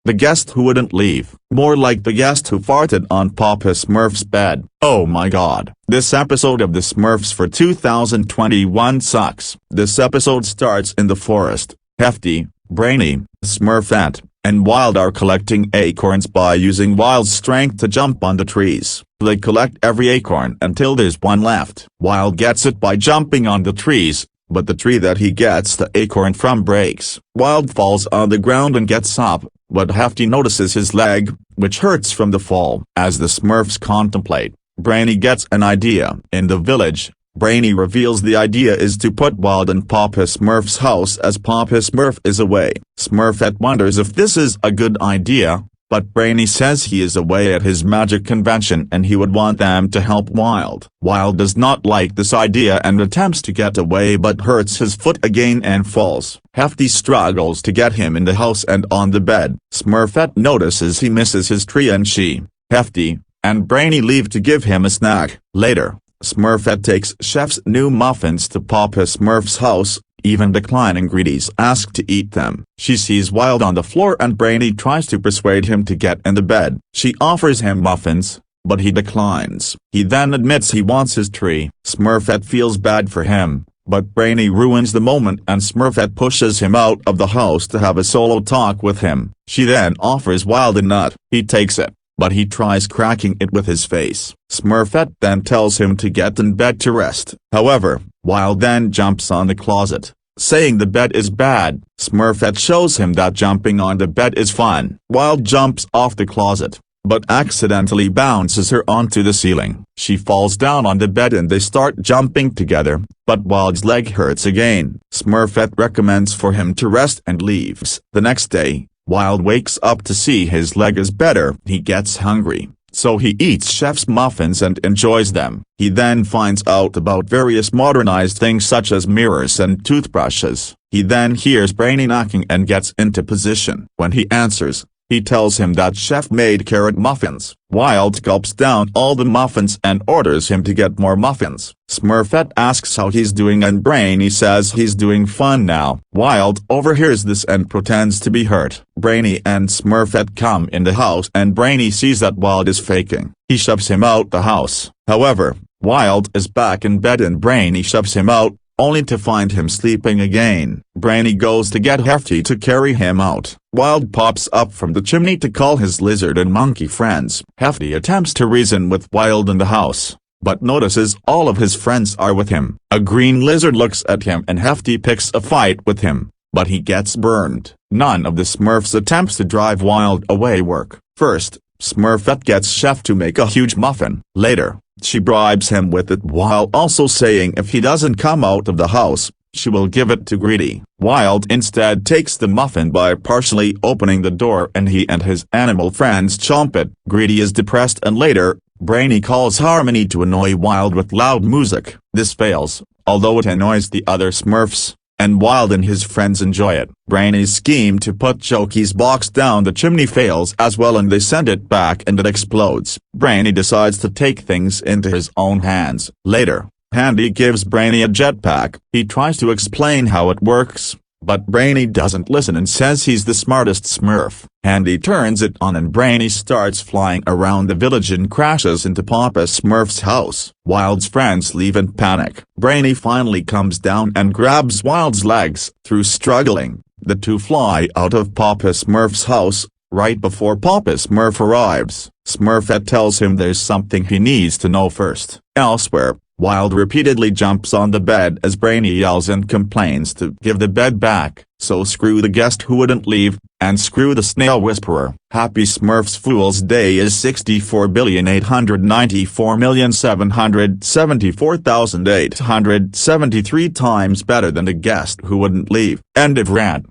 the guest who wouldn't leave. More like the guest who farted on Papa Smurf's bed. Oh my god. This episode of the Smurfs for 2021 sucks. This episode starts in the forest. Hefty, Brainy, Smurfette, and Wild are collecting acorns by using Wild's strength to jump on the trees. They collect every acorn until there's one left. Wild gets it by jumping on the trees, but the tree that he gets the acorn from breaks. Wild falls on the ground and gets up, but Hefty notices his leg, which hurts from the fall. As the Smurfs contemplate, Brainy gets an idea. In the village, Brainy reveals the idea is to put Wild in Papa Smurf's house as Papa Smurf is away. Smurfette wonders if this is a good idea, but Brainy says he is away at his magic convention and he would want them to help Wild. Wild does not like this idea and attempts to get away but hurts his foot again and falls. Hefty struggles to get him in the house and on the bed. Smurfette notices he misses his tree and she, Hefty, and Brainy leave to give him a snack. Later, Smurfette takes Chef's new muffins to Papa Smurf's house, even declining Greedy's ask to eat them. She sees Wild on the floor and Brainy tries to persuade him to get in the bed. She offers him muffins, but he declines. He then admits he wants his tree. Smurfette feels bad for him, but Brainy ruins the moment and Smurfette pushes him out of the house to have a solo talk with him. She then offers Wild a nut. He takes it, but he tries cracking it with his face. Smurfette then tells him to get in bed to rest. However, Wild then jumps on the closet, saying the bed is bad. Smurfette shows him that jumping on the bed is fun. Wild jumps off the closet, but accidentally bounces her onto the ceiling. She falls down on the bed and they start jumping together, but Wild's leg hurts again. Smurfette recommends for him to rest and leaves. The next day, Wild wakes up to see his leg is better. He gets hungry, so he eats Chef's muffins and enjoys them. He then finds out about various modernized things such as mirrors and toothbrushes. He then hears Brainy knocking and gets into position. When he answers, he tells him that Chef made carrot muffins. Wild gulps down all the muffins and orders him to get more muffins. Smurfette asks how he's doing and Brainy says he's doing fine now. Wild overhears this and pretends to be hurt. Brainy and Smurfette come in the house and Brainy sees that Wild is faking. He shoves him out the house. However, Wild is back in bed and Brainy shoves him out, only to find him sleeping again. Brainy goes to get Hefty to carry him out. Wild pops up from the chimney to call his lizard and monkey friends. Hefty attempts to reason with Wild in the house, but notices all of his friends are with him. A green lizard looks at him and Hefty picks a fight with him, but he gets burned. None of the Smurfs attempts to drive Wild away work. First, Smurfette gets Chef to make a huge muffin. Later, she bribes him with it while also saying if he doesn't come out of the house, she will give it to Greedy. Wild instead takes the muffin by partially opening the door and he and his animal friends chomp it. Greedy is depressed and later, Brainy calls Harmony to annoy Wild with loud music. This fails, although it annoys the other Smurfs, and Wild and his friends enjoy it. Brainy's scheme to put Jokey's box down the chimney fails as well and they send it back and it explodes. Brainy decides to take things into his own hands. Later, Handy gives Brainy a jetpack. He tries to explain how it works, but Brainy doesn't listen and says he's the smartest Smurf. Handy turns it on and Brainy starts flying around the village and crashes into Papa Smurf's house. Wild's friends leave in panic. Brainy finally comes down and grabs Wild's legs. Through struggling, the two fly out of Papa Smurf's house, right before Papa Smurf arrives. Smurfette tells him there's something he needs to know first. Elsewhere, Wild repeatedly jumps on the bed as Brainy yells and complains to give the bed back, so screw the guest who wouldn't leave, and screw the snail whisperer. Happy Smurfs Fool's Day is 64,894,774,873 times better than the guest who wouldn't leave. End of rant.